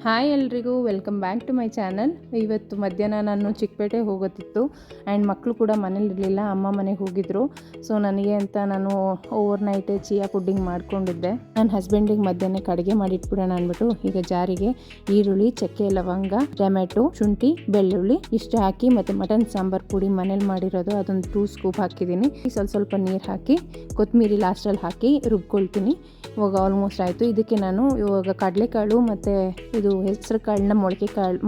Hi ಎಲ್ರಿಗೂ welcome back to my channel. ಇವತ್ತು ಮಧ್ಯಾಹ್ನ ನಾನು ಚಿಕ್ಕಪೇಟೆ ಹೋಗೋತಿತ್ತು ಆ್ಯಂಡ್ ಮಕ್ಕಳು ಕೂಡ ಮನೇಲಿರಲಿಲ್ಲ, ಅಮ್ಮ ಮನೆಗೆ ಹೋಗಿದ್ದರು. ಸೊ ನನಗೆ ಅಂತ ನಾನು ಓವರ್ ನೈಟ್ ಚಿಯಾ ಪುಡ್ಡಿಂಗ್ ಮಾಡ್ಕೊಂಡಿದ್ದೆ. ನನ್ನ ಹಸ್ಬೆಂಡಿಗೆ ಮಧ್ಯಾಹ್ನ ಅಡುಗೆ ಮಾಡಿಟ್ಬಿಡೋಣ ಅಂದ್ಬಿಟ್ಟು ಈಗ ಜಾರಿಗೆ ಈರುಳ್ಳಿ, ಚಕ್ಕೆ, ಲವಂಗ, ಟೊಮೆಟೊ, ಶುಂಠಿ, ಬೆಳ್ಳುಳ್ಳಿ ಇಷ್ಟು ಹಾಕಿ ಮತ್ತು ಮಟನ್ ಸಾಂಬಾರು ಪುಡಿ ಮನೇಲಿ ಮಾಡಿರೋದು ಅದೊಂದು 2 ಸ್ಕೂಪ್ ಹಾಕಿದ್ದೀನಿ. ಸ್ವಲ್ಪ ನೀರು ಹಾಕಿ ಕೊತ್ತಂಬರಿ ಲಾಸ್ಟಲ್ಲಿ ಹಾಕಿ ರುಬ್ಕೊಳ್ತೀನಿ. ಇವಾಗ ಆಲ್ಮೋಸ್ಟ್ ಆಯಿತು. ಇದಕ್ಕೆ ನಾನು ಇವಾಗ ಕಡಲೆಕಾಳು ಮತ್ತು ಇದು ಹೆಸರು ಕಾಳನ್ನ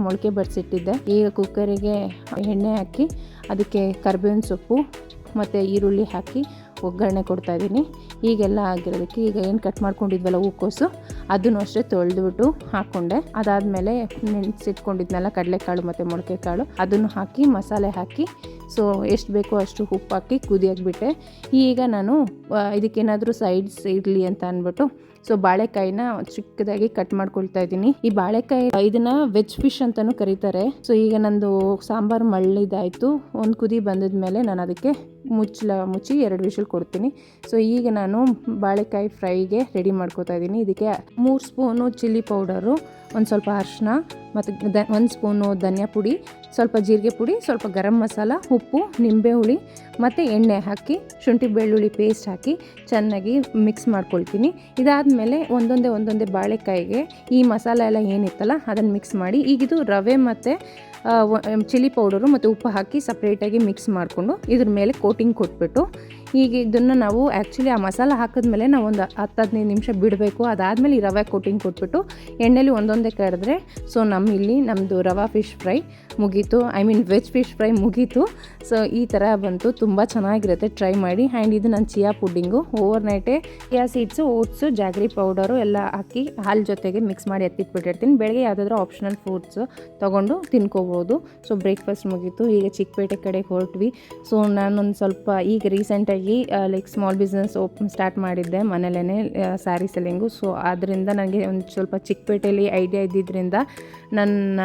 ಮೊಳಕೆ ಬಡಿಸಿಟ್ಟಿದ್ದೆ. ಈಗ ಕುಕ್ಕರಿಗೆ ಎಣ್ಣೆ ಹಾಕಿ ಅದಕ್ಕೆ ಕರಿಬೇವಿನ ಸೊಪ್ಪು ಮತ್ತು ಈರುಳ್ಳಿ ಹಾಕಿ ಒಗ್ಗರಣೆ ಕೊಡ್ತಾಯಿದ್ದೀನಿ. ಈಗೆಲ್ಲ ಆಗಿರೋದಕ್ಕೆ ಈಗ ಏನು ಕಟ್ ಮಾಡ್ಕೊಂಡಿದ್ವಲ್ಲ ಹೂಕೋಸು ಅದನ್ನು ಅಷ್ಟೇ ತೊಳೆದ್ಬಿಟ್ಟು ಹಾಕ್ಕೊಂಡೆ. ಅದಾದಮೇಲೆ ನೆನೆಸಿಟ್ಕೊಂಡಿದ್ನಲ್ಲ ಕಡಲೆಕಾಳು ಮತ್ತು ಮೊಳಕೆ ಕಾಳು ಅದನ್ನು ಹಾಕಿ ಮಸಾಲೆ ಹಾಕಿ ಸೊ ಎಷ್ಟು ಬೇಕೋ ಅಷ್ಟು ಉಪ್ಪು ಹಾಕಿ ಕುದಿಯಾಕ್ಬಿಟ್ಟೆ. ಈಗ ನಾನು ಇದಕ್ಕೇನಾದರೂ ಸೈಡ್ಸ್ ಇರಲಿ ಅಂತ ಅಂದ್ಬಿಟ್ಟು ಸೊ ಬಾಳೆಕಾಯಿನ ಚಿಕ್ಕದಾಗಿ ಕಟ್ ಮಾಡ್ಕೊಳ್ತಾ ಇದ್ದೀನಿ. ಈ ಬಾಳೆಕಾಯಿ ಇದನ್ನ ವೆಜ್ ಫಿಶ್ ಅಂತಲೂ ಕರೀತಾರೆ. ಸೊ ಈಗ ನಂದು ಸಾಂಬಾರು ಮಳ್ಳಿದಾಯಿತು. ಒಂದು ಕುದಿ ಬಂದಿದ್ಮೇಲೆ ನಾನು ಅದಕ್ಕೆ ಮುಚ್ಚಿ 2 ವಿಷಲ್ ಕೊಡ್ತೀನಿ. ಸೊ ಈಗ ನಾನು ಬಾಳೆಕಾಯಿ ಫ್ರೈಗೆ ರೆಡಿ ಮಾಡ್ಕೊತಾ ಇದ್ದೀನಿ. ಇದಕ್ಕೆ 3 ಸ್ಪೂನು ಚಿಲ್ಲಿ ಪೌಡರು, ಒಂದು ಸ್ವಲ್ಪ ಅರಿಶಿನ ಮತ್ತು 1 ಸ್ಪೂನು ಧನಿಯಾ ಪುಡಿ, ಸ್ವಲ್ಪ ಜೀರಿಗೆ ಪುಡಿ, ಸ್ವಲ್ಪ ಗರಂ ಮಸಾಲ, ಉಪ್ಪು, ನಿಂಬೆ ಹುಳಿ ಮತ್ತು ಎಣ್ಣೆ ಹಾಕಿ ಶುಂಠಿ ಬೆಳ್ಳುಳ್ಳಿ ಪೇಸ್ಟ್ ಹಾಕಿ ಚೆನ್ನಾಗಿ ಮಿಕ್ಸ್ ಮಾಡ್ಕೊಳ್ತೀನಿ. ಇದಾದಮೇಲೆ ಒಂದೊಂದೇ ಬಾಳೆಕಾಯಿಗೆ ಈ ಮಸಾಲ ಎಲ್ಲ ಏನಿತ್ತಲ್ಲ ಅದನ್ನು ಮಿಕ್ಸ್ ಮಾಡಿ ಈಗಿದು ರವೆ ಮತ್ತು ಚಿಲ್ಲಿ ಪೌಡರು ಮತ್ತು ಉಪ್ಪು ಹಾಕಿ ಸಪ್ರೇಟಾಗಿ ಮಿಕ್ಸ್ ಮಾಡಿಕೊಂಡು ಇದ್ರ ಮೇಲೆ ಕೋಟಿಂಗ್ ಕೊಟ್ಬಿಟ್ಟು ಈಗ ಇದನ್ನು ನಾವು ಆ್ಯಕ್ಚುಲಿ ಆ ಮಸಾಲ ಹಾಕಿದ್ಮೇಲೆ ನಾವು ಒಂದು 10-15 ನಿಮಿಷ ಬಿಡಬೇಕು. ಅದಾದಮೇಲೆ ಈ ರವೆ ಕೋಟಿಂಗ್ ಕೊಟ್ಬಿಟ್ಟು ಎಣ್ಣೆಲಿ ಒಂದೊಂದೇ ಕರೆದ್ರೆ ಸೊ ನಮ್ಮದು ರವಾ ಫಿಶ್ ಫ್ರೈ ಮುಗೀತು. ವೆಜ್ ಫಿಶ್ ಫ್ರೈ ಮುಗೀತು. ಸೊ ಈ ಥರ ಬಂತು, ತುಂಬ ಚೆನ್ನಾಗಿರುತ್ತೆ, ಟ್ರೈ ಮಾಡಿ. ಆ್ಯಂಡ್ ಇದು ನನ್ನ ಚಿಯಾ ಪುಡ್ಡಿಂಗು ಓವರ್ ನೈಟೇ chia seeds, oats, jaggery powder ಎಲ್ಲ ಹಾಕಿ ಹಾಲು ಜೊತೆಗೆ ಮಿಕ್ಸ್ ಮಾಡಿ ಎತ್ತಿಟ್ಬಿಟ್ಟಿರ್ತೀನಿ. ಬೆಳಗ್ಗೆ ಯಾವುದಾದ್ರೂ ಆಪ್ಷನಲ್ ಫುಡ್ಸು ತೊಗೊಂಡು ತಿನ್ಕೋಬೋದು. ಸೊ ಬ್ರೇಕ್ಫಾಸ್ಟ್ ಮುಗೀತು. ಈಗ ಚಿಕ್ಕಪೇಟೆ ಕಡೆಗೆ ಹೊರಟ್ವಿ. ಸೊ ನಾನೊಂದು ಸ್ವಲ್ಪ ಈಗ ರೀಸೆಂಟಾಗಿ ಸ್ಮಾಲ್ ಬಿಸ್ನೆಸ್ ಸ್ಟಾರ್ಟ್ ಮಾಡಿದ್ದೆ ಮನೇಲೇ, ಸ್ಯಾರಿ ಸೆಲ್ಲಿಂಗು. ಸೊ ಆದ್ದರಿಂದ ನನಗೆ ಒಂದು ಸ್ವಲ್ಪ ಚಿಕ್ಕಪೇಟೆಯಲ್ಲಿ ಐಡಿಯಾ ಇದ್ದಿದ್ದರಿಂದ ನನ್ನ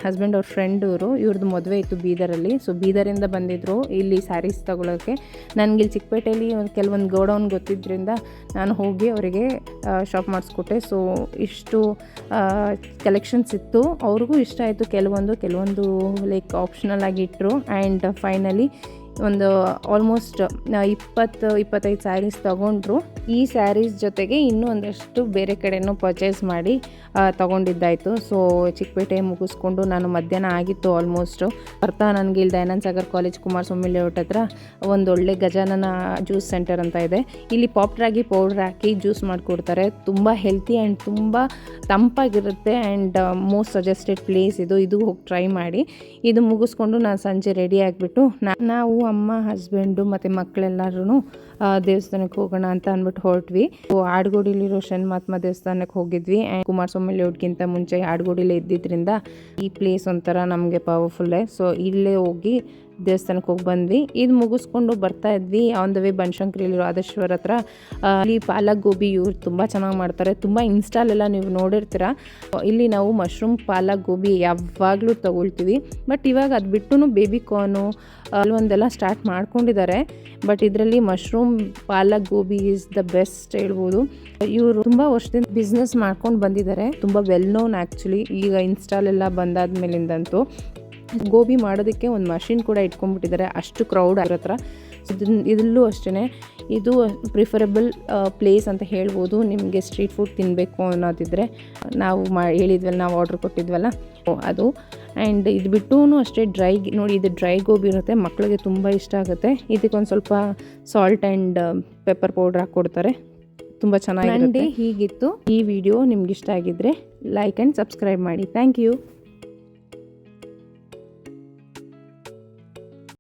ಹಸ್ಬೆಂಡ್ ಅವ್ರ ಫ್ರೆಂಡ್ ಇವ್ರದ್ದು ಮದುವೆ ಇತ್ತು ಬೀದರಲ್ಲಿ. ಸೊ ಬೀದರಿಂದ ಬಂದಿದ್ದರು ಇಲ್ಲಿ ಸ್ಯಾರೀಸ್ ತೊಗೊಳೋಕ್ಕೆ. ನನಗೆ ಇಲ್ಲಿ ಚಿಕ್ಕಪೇಟೆಯಲ್ಲಿ ಕೆಲವೊಂದು ಗೋಡೌನ್ ಗೊತ್ತಿದ್ದರಿಂದ ನಾನು ಹೋಗಿ ಅವರಿಗೆ ಶಾಪ್ ಮಾಡಿಸ್ಕೊಟ್ಟೆ. ಸೊ ಇಷ್ಟು ಕಲೆಕ್ಷನ್ಸ್ ಇತ್ತು, ಅವ್ರಿಗೂ ಇಷ್ಟ ಆಯಿತು. ಕೆಲವೊಂದು ಆಪ್ಷನಲ್ ಆಗಿ ಇಟ್ಟರು. ಆ್ಯಂಡ್ ಫೈನಲಿ ಒಂದು ಆಲ್ಮೋಸ್ಟ್ 20-25 ಸ್ಯಾರೀಸ್ ತೊಗೊಂಡ್ರು. ಈ ಸ್ಯಾರೀಸ್ ಜೊತೆಗೆ ಇನ್ನೂ ಒಂದಷ್ಟು ಬೇರೆ ಕಡೆನೂ ಪರ್ಚೇಸ್ ಮಾಡಿ ತೊಗೊಂಡಿದ್ದಾಯಿತು. ಸೊ ಚಿಕ್ಕಪೇಟೆ ಮುಗಿಸ್ಕೊಂಡು ನಾನು ಮಧ್ಯಾಹ್ನ ಆಗಿತ್ತು ಆಲ್ಮೋಸ್ಟು. ಬರ್ತಾ ನನಗೆ ಇಲ್ಲಿ ದಯಾನಂದ ಸಾಗರ್ ಕಾಲೇಜ್ ಕುಮಾರಸ್ವಾಮಿ ಲೇಔಟ್ ಹತ್ರ ಒಂದೊಳ್ಳೆ ಗಜಾನನ ಜ್ಯೂಸ್ ಸೆಂಟರ್ ಅಂತ ಇದೆ. ಇಲ್ಲಿ ಪಾಪ್ ರಾಗಿ ಪೌಡ್ರ್ ಹಾಕಿ ಜ್ಯೂಸ್ ಮಾಡಿಕೊಡ್ತಾರೆ. ತುಂಬ ಹೆಲ್ತಿ ಆ್ಯಂಡ್ ತುಂಬ ತಂಪಾಗಿರುತ್ತೆ ಆ್ಯಂಡ್ ಮೋಸ್ಟ್ ಸಜೆಸ್ಟೆಡ್ ಪ್ಲೇಸ್ ಇದು ಹೋಗಿ ಟ್ರೈ ಮಾಡಿ. ಇದು ಮುಗಿಸ್ಕೊಂಡು ನಾನು ಸಂಜೆ ರೆಡಿ ಆಗಿಬಿಟ್ಟು ನಾವು ಅಮ್ಮ, ಹಸ್ಬೆಂಡು ಮತ್ತು ಮಕ್ಕಳೆಲ್ಲರೂ ದೇವಸ್ಥಾನಕ್ಕೆ ಹೋಗೋಣ ಅಂತ ಅಂದ್ಬಿಟ್ಟು ಹೊರಟ್ವಿ. ಆಡ್ಗೋಡಿಲಿರೋ ಶನಿಮಹಾತ್ಮ ದೇವಸ್ಥಾನಕ್ಕೆ ಹೋಗಿದ್ವಿ. ಆ್ಯಂಡ್ ಕುಮಾರಸ್ವಾಮಿ ಲೇಔಟ್ಗಿಂತ ಮುಂಚೆ ಆಡ್ಗೋಡಿಲೇ ಇದ್ದಿದ್ದರಿಂದ ಈ ಪ್ಲೇಸ್ ಒಂಥರ ನಮಗೆ ಪವರ್ಫುಲ್ಲೇ. ಸೊ ಇಲ್ಲೇ ಹೋಗಿ ದೇವಸ್ಥಾನಕ್ಕೆ ಹೋಗಿ ಬಂದ್ವಿ. ಇದು ಮುಗಿಸ್ಕೊಂಡು ಬರ್ತಾ ಇದ್ವಿ ಆನ್ ದ ವೇ ಬನಶಂಕರಿಲಿರೋ ಆದೇಶ್ವರ ಹತ್ರ. ಇಲ್ಲಿ ಪಾಲಕ್ ಗೋಬಿ ಇವ್ರು ತುಂಬ ಚೆನ್ನಾಗಿ ಮಾಡ್ತಾರೆ. ತುಂಬ ಇನ್ಸ್ಟಾಲೆಲ್ಲ ನೀವು ನೋಡಿರ್ತೀರ. ಇಲ್ಲಿ ನಾವು ಮಶ್ರೂಮ್ ಪಾಲಕ್ ಗೋಬಿ ಯಾವಾಗಲೂ ತೊಗೊಳ್ತೀವಿ. ಬಟ್ ಇವಾಗ ಅದು ಬಿಟ್ಟು ಬೇಬಿ ಕಾರ್ನು ಅಲ್ಲೊಂದೆಲ್ಲ ಸ್ಟಾರ್ಟ್ ಮಾಡ್ಕೊಂಡಿದ್ದಾರೆ. ಬಟ್ ಇದರಲ್ಲಿ mushroom palak gobi is the best ಹೇಳ್ಬೋದು. ಇವರು ತುಂಬ ವರ್ಷದಿಂದ ಬಿಸ್ನೆಸ್ ಮಾಡ್ಕೊಂಡು ಬಂದಿದ್ದಾರೆ. ತುಂಬ ವೆಲ್ ನೋನ್ ಆ್ಯಕ್ಚುಲಿ. ಈಗ ಇನ್ಸ್ಟಾಲೆಲ್ಲ ಬಂದಾದ್ಮೇಲಿಂದಂತೂ ಗೋಬಿ ಮಾಡೋದಕ್ಕೆ ಒಂದು ಮಷಿನ್ ಕೂಡ ಇಟ್ಕೊಂಡ್ಬಿಟ್ಟಿದ್ದಾರೆ, ಅಷ್ಟು ಕ್ರೌಡ್ ಅವ್ರ ಹತ್ರ. ಇದರಲ್ಲೂ ಅಷ್ಟೇ ಇದು ಪ್ರಿಫರಬಲ್ ಪ್ಲೇಸ್ ಅಂತ ಹೇಳ್ಬೋದು. ನಿಮಗೆ ಸ್ಟ್ರೀಟ್ ಫುಡ್ ತಿನ್ನಬೇಕು ಅನ್ನೋದಿದ್ರೆ ನಾವು ಹೇಳಿದ್ವಲ್ಲ, ನಾವು ಆರ್ಡ್ರ್ ಕೊಟ್ಟಿದ್ವಲ್ಲ ಅದು. ಆ್ಯಂಡ್ ಇದು ಬಿಟ್ಟು ಅಷ್ಟೇ ನೋಡಿ ಇದು ಡ್ರೈ ಗೋಬಿ ಇರುತ್ತೆ, ಮಕ್ಕಳಿಗೆ ತುಂಬ ಇಷ್ಟ ಆಗುತ್ತೆ. ಇದಕ್ಕೊಂದು ಸ್ವಲ್ಪ ಸಾಲ್ಟ್ ಆ್ಯಂಡ್ ಪೆಪ್ಪರ್ ಪೌಡ್ರ್ ಹಾಕ್ಕೊಡ್ತಾರೆ. ತುಂಬ ಚೆನ್ನಾಗಿರುತ್ತೆ. ಹೀಗಿತ್ತು ಈ ವಿಡಿಯೋ. ನಿಮ್ಗೆ ಇಷ್ಟ ಆಗಿದ್ದರೆ ಲೈಕ್ ಆ್ಯಂಡ್ ಸಬ್ಸ್ಕ್ರೈಬ್ ಮಾಡಿ. Thank you.